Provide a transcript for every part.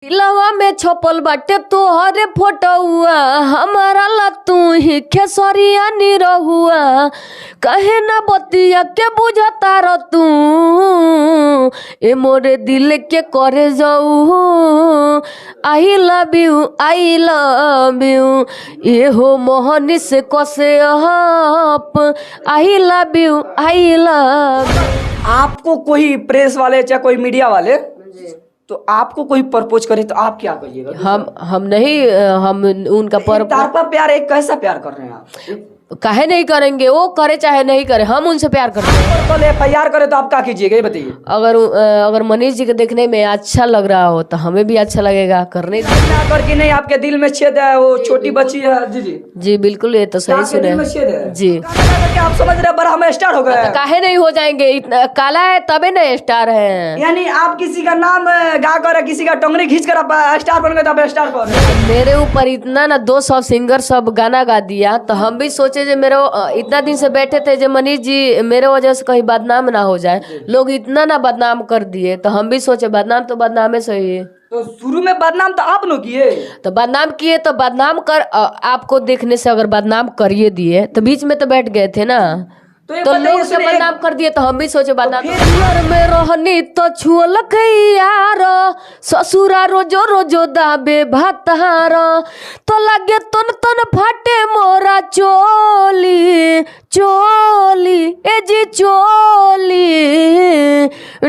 दिलवा में छपल बाटे तोहरे फोटोआ, हमारा ला तू ही खेसरिया निरहुआ। कहे ना बतिया के बुझता र तू, ए मोरे दिल के करे जाऊ। I love you I love you, ये हो मोहनी से कसे आप। I love you I love. आपको कोई प्रेस वाले चाहे कोई मीडिया वाले तो आपको कोई प्रपोज करे तो आप क्या करिएगा? हम नहीं, हम उनका पर प्यार एक कैसा प्यार कर रहे हैं आप? काहे नहीं करेंगे, वो करे चाहे नहीं करे, हम उनसे प्यार करते हैं। कल FIR करे तो आप क्या कीजिएगा ये बताइए? अगर मनीष जी के देखने में अच्छा लग रहा हो तो हमें भी अच्छा लगेगा। करने करके नहीं, आपके दिल में छेद है, वो छोटी बच्ची है। जी जी जी बिल्कुल, ये तो सही सुने जी। आप समझ रहे बड़ा हम स्टार हो गए? काहे नहीं हो जाएंगे, इतना काला है तबे ना स्टार है। यानी आप किसी का नाम गा कर, किसी का टंगरी खींच कर आप स्टार बन गए तो आप स्टार कौन? मेरे ऊपर इतना ना 200 सिंगर सब गाना गा दिया तो हम भी सोचे जो मेरे इतना दिन से बैठे थे जो मनीष जी मेरे वजह से कहीं बदनाम ना हो जाए। लोग इतना ना बदनाम कर दिए तो हम भी सोचे बदनाम तो बदनाम है सही है। तो शुरू में बदनाम तो आप लोग किए, तो बदनाम किए तो बदनाम कर आपको देखने से अगर बदनाम करिए दिए तो बीच में तो बैठ गए थे ना, तो लोग से बदनाम कर दिए तो हम भी सोचे बदनाम। घर में रहनी तो छुअल यार, ससुरा रोजो रोजो दाबे भातार। तो लगे तन तन फाटे मोरा चोली चोली, ए जी चोली।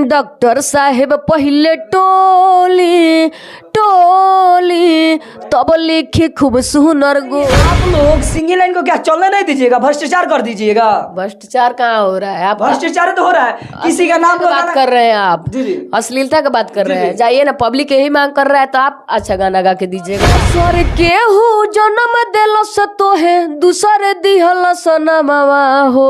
डॉक्टर साहेब पहले टोली टोली तब लिखी खूब सुनर गो। आप लोग सिंगल लाइन को क्या चलने नहीं दीजिएगा, भ्रष्टाचार कर दीजिएगा। भ्रष्टाचार कहाँ हो रहा है? आप भ्रष्टाचार तो हो रहा है, किसी का नाम बात कर रहे हैं आप, अश्लीलता की बात कर रहे हैं। जाइए ना, पब्लिक यही मांग कर रहा है तो आप अच्छा गाना गा के दीजिएगा। स्वर के हूँ जन्म दिलस तो है दूसरे दिहल सनमवा हो।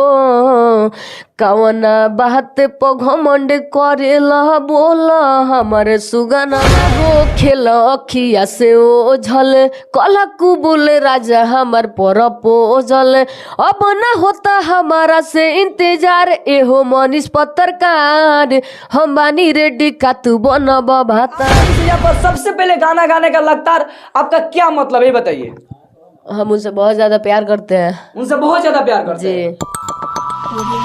कवना बात पर घमंड करेला बोला हमारे सुगना हो। खेल अखिया से ओझल कला कुबुल राजा हमार पर पोजल। अब ना होता हमारा से इंतजार, एहो मनीष पत्रकार हम बानी रेडी का तू बनब भाता। पर सबसे पहले गाना गाने का लगातार आपका क्या मतलब है बताइए? हम उनसे बहुत ज्यादा प्यार करते हैं। उनसे बहुत ज्यादा प्यार करते हैं जी।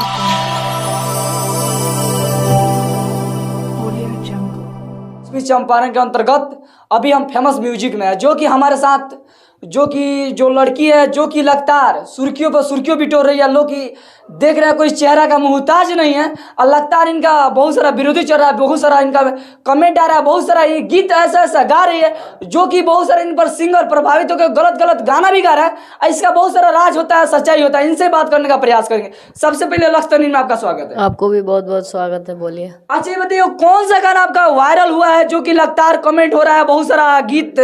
चंपारण के अंतर्गत अभी हम फेमस म्यूजिक में है, जो कि हमारे साथ जो लड़की है जो कि लगातार सुर्खियों पर सुर्खियों बिटोर रही है। लोग की देख रहे हैं कोई चेहरा का मुहताज नहीं है और लगातार इनका बहुत सारा विरोधी चल रहा है, बहुत सारा इनका कमेंट आ रहा है, बहुत सारा ये गीत ऐसा ऐसा गा रही है जो कि बहुत सारे इन पर सिंगर प्रभावित होकर गलत गलत गाना भी गा रहा है। इसका बहुत सारा राज होता है, सच्चाई होता है। इनसे बात करने का प्रयास करेंगे। सबसे पहले लक्ष्य में आपका स्वागत है। आपको भी बहुत बहुत स्वागत है, बोलिए। अच्छा ये बताइए कौन सा गाना आपका वायरल हुआ है जो कि लगातार कमेंट हो रहा है, बहुत सारा गीत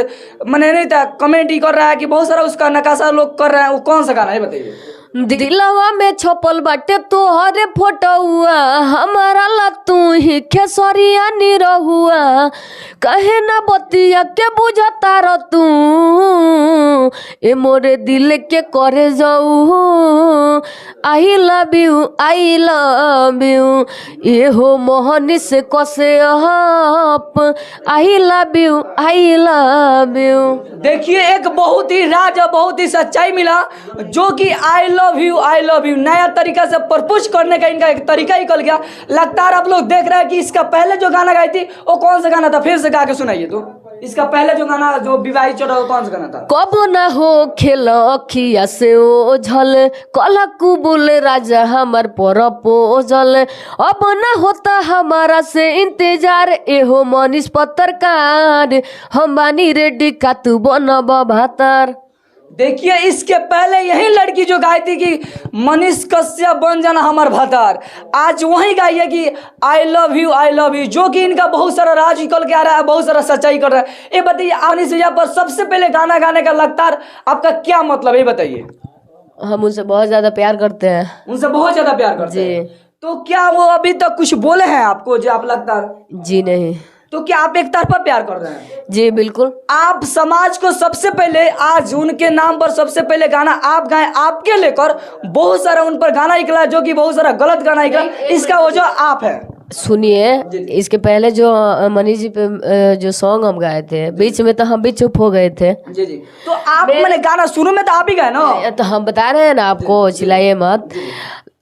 मैंने नहीं था कमेंट ही कर रहा है कि बहुत सारा उसका नकाशा लोग कर रहे हैं, वो कौन सा गाना है बताइए? दिलवा में छपल बाटे तोहरे फोटोआ, हमारा ला तू ही खेसरिया निरहुआ। कहे ना बतिया के बुझता र तू, ए मोरे दिल के करे जाऊ। I love you I love you, ये हो मोहनी से कसे आप। I love you I love you. देखिए एक बहुत ही राज और बहुत ही सच्चाई मिला, जो कि आई लव यू नया तरीका से प्रपोज करने का इनका एक तरीका निकल गया। लगातार आप लोग देख रहे हैं कि इसका पहले जो गाना गाई थी वो कौन सा गाना था, फिर से गा के सुनाइए। तो इसका पहले जो गाना जो विवाहित चढ़ा वो कौन सा गाना था? कब ना हो खेल अखिया से ओझल कला कुबुल राजा हमार पर पोजल। अब ना होता हमारा से इंतजार, एहो मनीष पत्रकार हम बानी रेडी का तू बनब भातार। देखिए इसके पहले यही लड़की जो गाई थी कि मनीष कश्यप बन जाना हमार भातार, आज वही गाई है कि आई लव यू, जो कि इनका बहुत सारा राज निकल के आ रहा है, बहुत सारा सच्चाई कर रहा है। ये बताइए मनीष भैया पर सबसे पहले गाना गाने का लगातार आपका क्या मतलब है बताइए? हम उनसे बहुत ज्यादा प्यार करते हैं। उनसे बहुत ज्यादा प्यार करते हैं। तो क्या वो अभी तक कुछ बोले हैं आपको जो आप लगातार? जी नहीं। तो क्या आप एक तरफा प्यार कर रहे हैं? जी बिल्कुल। आप समाज को सबसे पहले आज उनके नाम पर सबसे पहले गाना आप गाएं, आपके लेकर बहुत सारा उन पर गाना निकला जो कि बहुत सारा गलत गाना निकला, इसका वजह आप है। सुनिए, इसके पहले जो मनीष जी पे जो सॉन्ग हम गाए थे, बीच में तो हम भी चुप हो गए थे। जी जी। तो आप मैंने गाना शुरू में तो आप ही गाए ना। तो हम बता रहे हैं ना आपको, चिल्लाइए मत।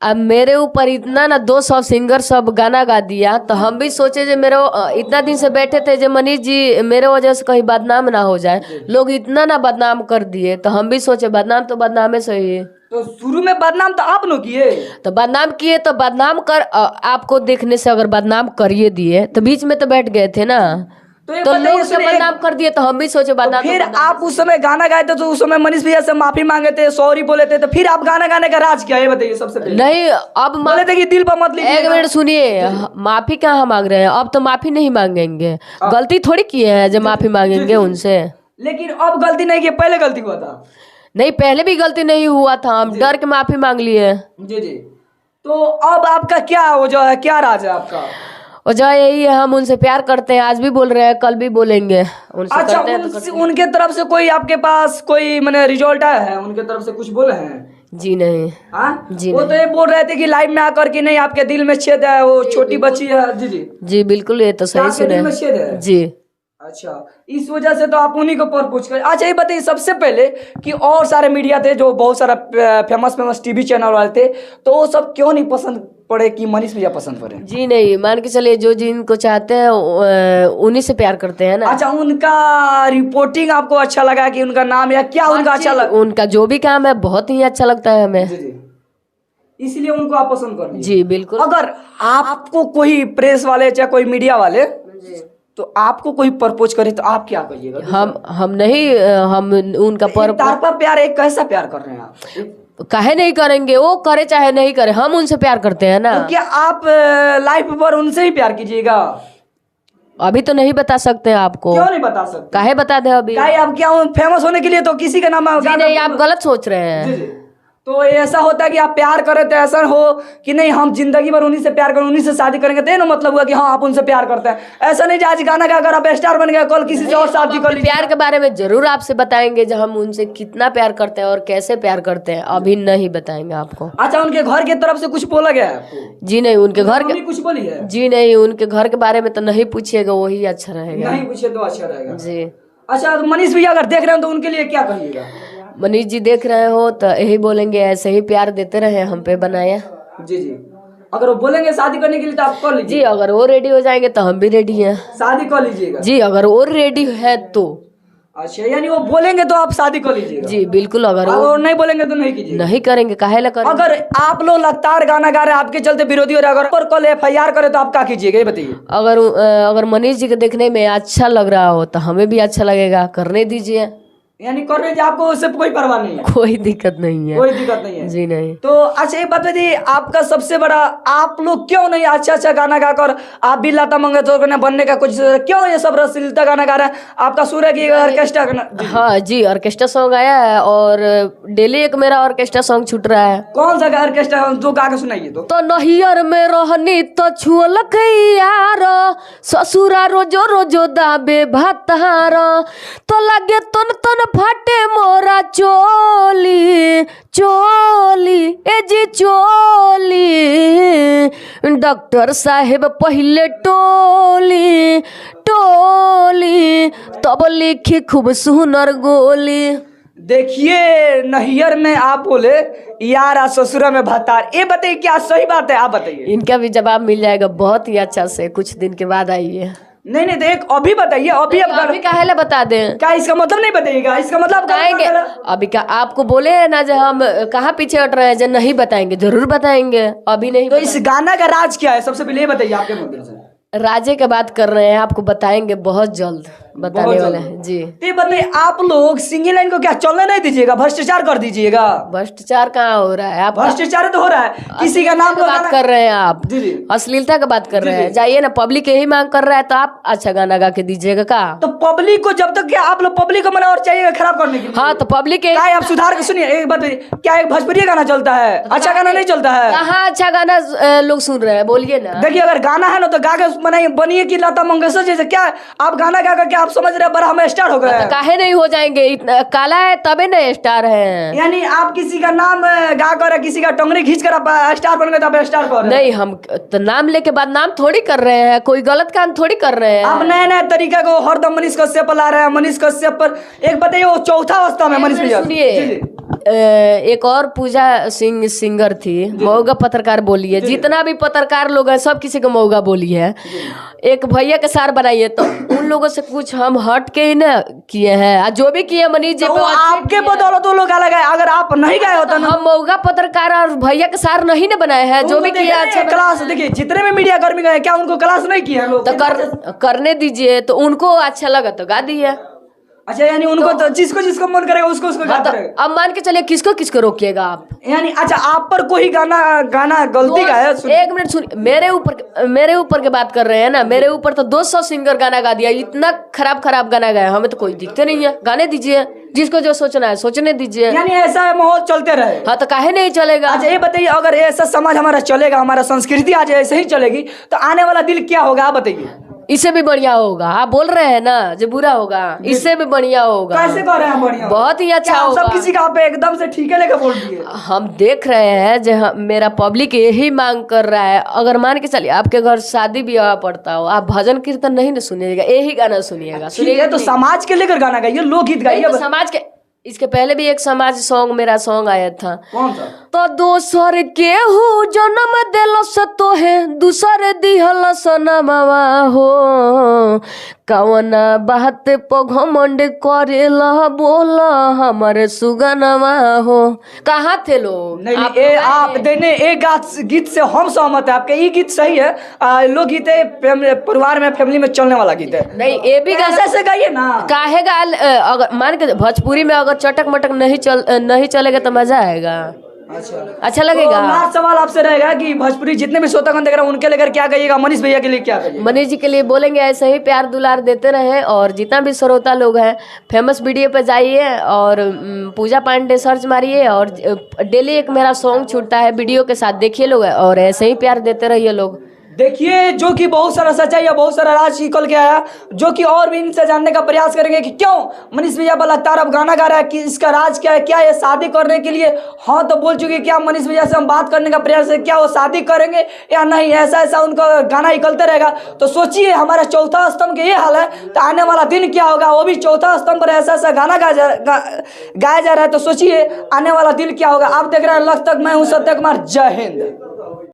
अब मेरे ऊपर इतना ना 200 सिंगर सब गाना गा दिया, तो हम भी सोचे जो मेरे इतना दिन से बैठे थे जो मनीष जी मेरे वजह से कहीं बदनाम ना हो जाए। लोग इतना ना बदनाम कर दिए, तो हम भी सोचे बदनाम तो बदनामे सही है। तो शुरू में बदनाम तो आप लोग किए। तो बदनाम किए तो बदनाम कर आपको देखने से अगर बदनाम करिए दिए तो बीच में तो बैठ गए थे ना। तो लोग से बदनाम कर दिए तो हम भी सोचे बदनाम। फिर आप उस समय गाना गाए थे तो उस समय मनीष भैया से माफी मांगे थे, सॉरी बोले थे, तो फिर आप गाना गाने का राज क्या है बताइए सबसे पहले। नहीं, अब बोले थे कि दिल पर मत लीजिए। एक मिनट सुनिए, माफी कहाँ मांग रहे हैं? अब तो माफी नहीं मांगेंगे, गलती थोड़ी किए हैं जब माफी मांगेंगे उनसे। लेकिन अब गलती नहीं की, पहले गलती हुआ था। नहीं, पहले भी गलती नहीं हुआ था, हम डर के माफी मांग लिए। जी जी। तो अब आपका क्या वो जो है, क्या राज है आपका? और जो यही है, हम उनसे प्यार करते हैं, आज भी बोल रहे हैं, कल भी बोलेंगे। उनसे अच्छा, करते हैं तो उनके तरफ से कोई आपके पास कोई मैंने रिजल्ट आया है? उनके तरफ से कुछ बोले हैं? जी नहीं। हाँ जी वो तो ये बोल रहे थे कि लाइव में आकर कि नहीं आपके दिल में छेद है, वो छोटी बच्ची है। जी जी जी बिल्कुल, ये तो सही आपके दिल में छेद है। जी। अच्छा, इस वजह से तो आप उन्हीं को पर पूछ कर। अच्छा ये बताइए सबसे पहले कि और सारे मीडिया थे जो बहुत सारा फेमस टीवी चैनल वाले थे, तो वो सब क्यों नहीं पसंद पड़े कि मनीष भैया पसंद पड़े? जी नहीं, मान के चलिए जो जिनको चाहते हैं उन्हीं से प्यार करते हैं ना। अच्छा, उनका रिपोर्टिंग आपको अच्छा लगा कि उनका नाम या क्या उनका अच्छा लगा? उनका जो भी काम है बहुत ही अच्छा लगता है हमें। जी जी, इसलिए उनको आप पसंद कर। जी बिल्कुल। अगर आपको कोई प्रेस वाले चाहे कोई मीडिया वाले तो आपको कोई प्रपोज करे तो आप क्या करिएगा? हम नहीं, हम उनका तारपा प्यार एक कैसा प्यार कर रहे हैं आप? काहे नहीं करेंगे, वो करे चाहे नहीं करे, हम उनसे प्यार करते हैं ना। तो क्या आप लाइफ पर उनसे ही प्यार कीजिएगा? अभी तो नहीं बता सकते आपको। क्यों नहीं बता सकते? काहे बता दे अभी? काहे आप क्या फेमस होने के लिए तो किसी का नाम जी नहीं, आप गलत सोच रहे हैं। जी जी। तो ऐसा होता है कि आप प्यार करें तो ऐसा हो कि नहीं हम जिंदगी भर उन्हीं से प्यार करें, उन्हीं से शादी करेंगे, तो ये ना मतलब हुआ कि हाँ आप उनसे प्यार करते हैं। ऐसा नहीं आज गाना गा कर आप स्टार बन गए, कल किसी से और शादी कर लीजिए। प्यार के बारे में जरूर आपसे बताएंगे, जो हम उनसे कितना प्यार करते हैं और कैसे प्यार करते हैं, अभी नहीं बताएंगे आपको। अच्छा, उनके घर की तरफ से कुछ बोला गया है आपको? जी नहीं, उनके घर के कुछ बोली है? जी नहीं, उनके घर के बारे में तो नहीं पूछिएगा, वही अच्छा रहेगा। नहीं पूछे तो अच्छा रहेगा जी। अच्छा, तो मनीष भैया अगर देख रहे हैं तो उनके लिए क्या कहिएगा? मनीष जी देख रहे हो तो यही बोलेंगे, ऐसे ही प्यार देते रहे हम पे बनाया। जी जी। अगर वो बोलेंगे शादी करने के लिए तो आप कर लीजिए। जी, अगर वो रेडी हो जाएंगे तो हम भी रेडी हैं। शादी कर लीजिएगा? जी, अगर वो रेडी है तो। अच्छा, यानी वो बोलेंगे तो आप शादी कर लीजिएगा? जी बिल्कुल। अगर वो नहीं बोलेंगे तो नहीं कीजिएगा? नहीं करेंगे, काहे ला करेंगे? अगर आप लोग लगातार गाना गा रहे हैं, आपके चलते विरोधी हो रहे हैं, अगर कल FIR करे तो आप क्या कीजिएगा ये बताइए? अगर मनीष जी को देखने में अच्छा लग रहा हो तो हमें भी अच्छा लगेगा, करने दीजिए। यानी कर रहे थे, आपको उससे कोई परवाह नहीं है? कोई दिक्कत नहीं है। कोई दिक्कत नहीं है? जी नहीं। तो अच्छा ये बता दीजिए, आपका सबसे बड़ा, आप लोग क्यों नहीं अच्छा गाना गाकर आप भी लता मंगेशकर बनने का कुछ, क्यों ये सब रसलीला गाना गा रहे हैं? आपका सुर है कि ऑर्केस्ट्रा गाना? हाँ जी, ऑर्केस्ट्रा सॉन्ग आया है और डेली एक मेरा ऑर्केस्ट्रा सॉन्ग छूट रहा है। कौन सा ऑर्केस्ट्रा जो गा के सुनाइए? तो नहियर में रहनी तो छुअलक यार, ससुरा रोजो रोजो दाबे भातार, तो लगे तन तन फाटे मोरा चोली चोली, ए जी चोली, डॉक्टर साहेब पहले टोली टोली, तब लिखी खूब सुनर गोली। देखिए, नहियर में आप बोले यार, ससुरा में भतार, ये बताइए क्या सही बात है? आप बताइए। इनका भी जवाब मिल जाएगा बहुत ही अच्छा से, कुछ दिन के बाद आइए। नहीं तो एक अभी बताइए। अभी काहे ला बता दें? क्या इसका मतलब नहीं बताइएगा? इसका मतलब बताएंगे अभी। क्या आपको बोले हैं ना, जब हम कहाँ पीछे हट रहे हैं, जब नहीं बताएंगे जरूर बताएंगे, अभी नहीं। तो इस गाना का राज क्या है सबसे पहले ये बताइए आपके मुद्दे से। राजे के बात कर रहे हैं, आपको बताएंगे बहुत जल्द, बताने वाले हैं जी। तो बताइए, आप लोग सिंगल लाइन को क्या चलने नहीं दीजिएगा, भ्रष्टाचार कर दीजिएगा? भ्रष्टाचार कहाँ हो रहा है? आप भ्रष्टाचार तो हो रहा है, किसी का नाम बात कर रहे हैं आप। जी जी। अश्लीलता का बात कर रहे हैं। जाइए ना, पब्लिक यही मांग कर रहा है तो आप अच्छा गाना गा के दीजिएगा का? तो पब्लिक को जब तक क्या आप लोग पब्लिक को मना और चाहिए खराब करने के लिए? हाँ, तो पब्लिक आप सुधार के सुनिए एक बात, क्या एक भोजपुरी गाना चलता है? अच्छा गाना नहीं चलता है? कहाँ अच्छा गाना लोग सुन रहे हैं, बोलिए ना। देखिए, अगर गाना है ना तो गा के बनाइए, बनिए कि लता मंगेशकर जैसे। क्या आप गाना गा करके आप आप समझ रहे हैं बड़ा हम स्टार हो गए हैं। काहे नहीं हो जाएंगे, इतना काला है तबे ना स्टार है। यानी आप किसी का नाम गा कर किसी का टंगरी खींच कर आप स्टार बन गए तो आप स्टार कर रहे हैं। नहीं, हम तो नाम लेके बाद नाम थोड़ी कर रहे हैं, कोई गलत काम थोड़ी कर रहे हैं। आप नए नए तरीके को हरदम मनीष कश्यप पर ला रहे हैं। मनीष कश्यप पर एक बताइए, वो चौथा अवस्था में मनीष भैया। सुनिए, एक और पूजा सिंह सिंगर थी, मऊगा पत्रकार बोली है। जितना भी पत्रकार लोग हैं सब किसी को मऊगा बोली है। एक भैया के सार बनाइए तो उन लोगों से कुछ हम हट के ही ना किए हैं। जो भी किए मनीष जी तो पे आपके बदौलत वो लोग अलग है। अगर आप नहीं गए होते ना, हम मऊगा पत्रकार और भैया के सार नहीं ना बनाए हैं। जो भी किया अच्छा क्लास देखिए, जितने भी मीडिया कर्मी गए क्या उनको क्लास नहीं किया लोग? तो करने दीजिए, तो उनको अच्छा लगा तो गा दिए। अच्छा, यानी उनको तो जिसको जिसको मन करेगा उसको उसको गाते रहेगा। अब मान के चलिए किसको किसको रोकिएगा आप। यानी अच्छा, आप पर कोई गाना गलती का है? एक मिनट सुनिए, मेरे ऊपर के बात कर रहे हैं ना। मेरे ऊपर तो 200 सिंगर गाना गा दिया, इतना खराब गाना गाया। हमें तो कोई दिखते नहीं है। गाने दीजिए, जिसको जो सोचना है सोचने दीजिए। यानी ऐसा माहौल चलते रहे। हाँ, तो काहे नहीं चलेगा। अच्छा ये बताइए, अगर ऐसा समाज हमारा चलेगा, हमारा संस्कृति आज ऐसे ही चलेगी, तो आने वाला दिल क्या होगा आप बताइए। इससे भी बढ़िया होगा। आप बोल रहे हैं ना जो बुरा होगा, इससे भी बढ़िया होगा। कैसे कर रहे हैं बढ़िया? बहुत ही अच्छा क्या होगा। सब किसी का आप एकदम से ठीक है लेकर बोल दिए? हम देख रहे हैं जो मेरा पब्लिक यही मांग कर रहा है। अगर मान के चलिए आपके घर शादी ब्याह पड़ता हो, आप भजन कीर्तन नहीं ना सुनिएगा, यही गाना सुनिएगा। सुनिएगा तो समाज के लेकर गाना गाइए, लोकगीत गाइए। तो समाज के, इसके पहले भी एक समाज सॉन्ग, मेरा सॉन्ग आया था। कौन सा? तो दोसर के हो जन्म दिलस तो है दूसर दिहल सनमवा हो, कौन बात पे घमंड करेला बोला हमारे सुगनवा हो। कहाँ थे लोग? नहीं, आप देने एक गीत से हम सहमत है आपके। ये गीत सही है, लोकगीत है, परिवार में फैमिली में चलने वाला गीत है। नहीं, ये भी ऐसे गाइए ना। काहे गाल, अगर मान के भोजपुरी में अगर चटक मटक नहीं चलेगा तो मजा आएगा। अच्छा लगेगा। तो लास्ट सवाल आपसे रहेगा कि भोजपुरी जितने भी श्रोतागण देख रहे हैं उनके लेकर क्या कहिएगा, मनीष भैया के लिए क्या कहिएगा? मनीष जी के लिए बोलेंगे ऐसे ही प्यार दुलार देते रहे, और जितना भी श्रोता लोग हैं फेमस वीडियो पे जाइए और पूजा पांडे सर्च मारिए, और डेली एक मेरा सॉन्ग छूटता है वीडियो के साथ, देखिए लोग, और ऐसे ही प्यार देते रहिए लोग। देखिए, जो कि बहुत सारा सच्चाई या बहुत सारा राज निकल के आया, जो कि और भी इनसे जानने का प्रयास करेंगे कि क्यों मनीष भैया लगातार अब गाना गा रहा है, कि इसका राज क्या है, क्या ये शादी करने के लिए हाँ तो बोल चुके, क्या मनीष भैया से हम बात करने का प्रयास है, क्या वो शादी करेंगे या नहीं, ऐसा उनका गाना निकलते रहेगा। तो सोचिए, हमारा चौथा स्तंभ के ये हाल है, तो आने वाला दिन क्या होगा, वो भी चौथा स्तंभ पर ऐसा गाना गाया जा रहा है। तो सोचिए आने वाला दिन क्या होगा। आप देख रहे हैं लख तक, मैं हूँ सत्य कुमार। जय हिंद।